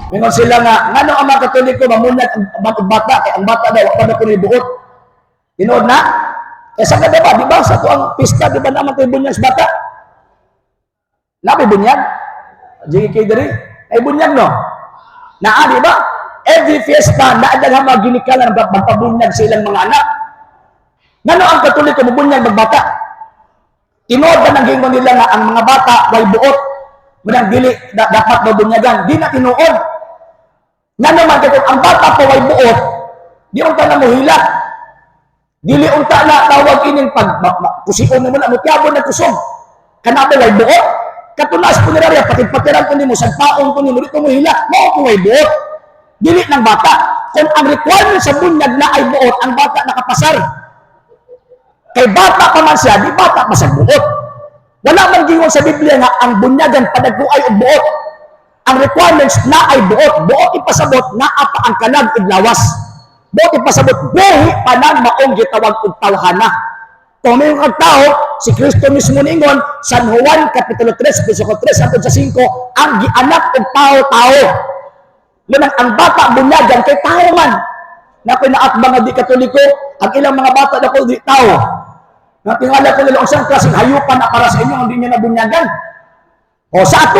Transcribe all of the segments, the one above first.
Mingon sila nga, ngano ang mga Katoliko mamunat ang bata, kay ang bata daw, wala ko ni buot. Tinood na? Kaya sa kada ba, di ba? Sa tuang pista, di ba naman ito bunyag sa bata? Nabi bunyag? Jigi kay diri? Ay bunyag no? Naa, di ba? Every fiesta, naadang mga ginikalan ng magpabunyag sa ilang mga anak. Ngano ang Katoliko mabunyag magbata? Tinood na ng gingon nila nga ang mga bata way buot. Munang dili dapat daw bunyagan. Di na tinuod. Nga naman, kung ang bata pa way buot, di unta na muhila. Dili unta na tawag ining kusion mo na, mutyabo na kusog. Kanaba way buot. Katunas po nila rin, patid-patiran ko nimo, sagpaon ko nimo, dito muhila, mao ko way buot. Dili ng bata. Kung ang requirement sa bunyag na ay buot, ang bata nakapasar. Kay bata pa man siya, di bata pa sa buot. Wala man gingon sa Biblia nga ang bunyagan padagkuay og buot. Ang requirements na ay buot. Buot ipasabot na apa ang kalag ug lawas. Buot ipasabot buhi pa nang maong gitawag og tawhana. Kung may tao, si Kristo mismo ningon, San Juan Kapitulo 3, Versículo 3 hangtod sa 5, ang gianak og tao-tao. Lunang ang bata bunyagan kay tao man. Na pinaatbang nga di Katoliko, ang ilang mga bata na ko di tao. Na tingala ko nila isang klaseng hayupan na para sa inyo, hindi niya nabunyagan. O sa ato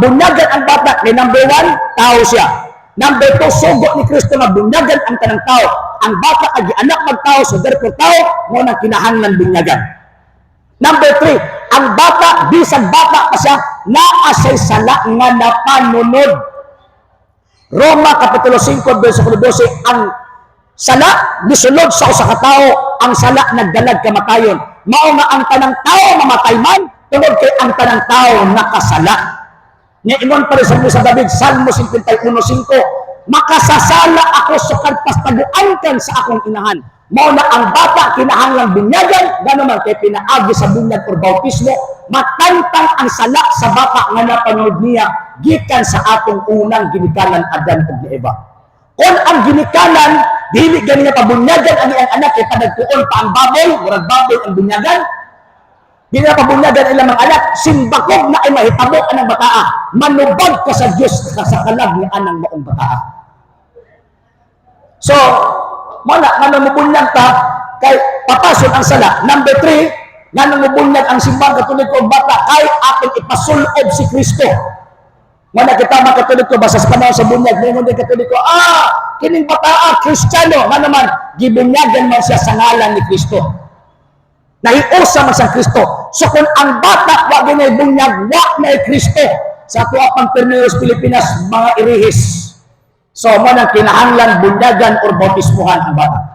bunyagan ang bata, kay number 1, tao siya. Number 2, sugo ni Kristo na bunyagan ang tanang tao. Ang bata ay anak magtao, so therefore tao, ngunang kinahanglan bunyagan. Number 3, ang bata, bisag bata pa siya, naasay sala nga napanunod. Roma Kapitulo 5, Versículo 12, ang sala, nisunod sa usa ka tao, ang sala nagdalag kamatayon. Mao nga ang tanang tao mamatay man, tungod kay ang tanang tao nakasala. Niingon pa rin sa David, Salmo 51:5, makasasala ako sa kadpastaguan sa akong inahan. Mao na ang bata kinahanglang bunyagan, gano man kay pinaagi sa bunyag or bautismo, matantang ang sala sa bata nga napanood niya gikan sa atong unang ginikanan Adan ug Eva. Kung ang ginikanan dili gani nga pabunyagan ang iyang anak kay padagtuon pa ang baboy, murag baboy ang bunyagan. Dili na pabunyagan ilang mga anak, simbakog na ay mahitabo anang bataa. Manubag ka sa Dios sa kalag ni anang maong bataa. So, mana nga mabunyag ta kay papason ang sala. Number 3, nga mabunyag ang simbang Katoliko og bata kay ating ipasulob si Kristo. Mana kita mga Katoliko basta sa panahon sa bunyag, ngayon din Katoliko, kining bataa Kristiyano, nga naman gibunyagan man siya sa ngalan ni Kristo. Nahiusa man sa Kristo. So kung ang bata wa ginay bunyag, wa na Kristo. Sa tuwa pang Perneros Pilipinas, mga irihis. So mo nang kinahanglan bunyagan or bautismuhan ang bata.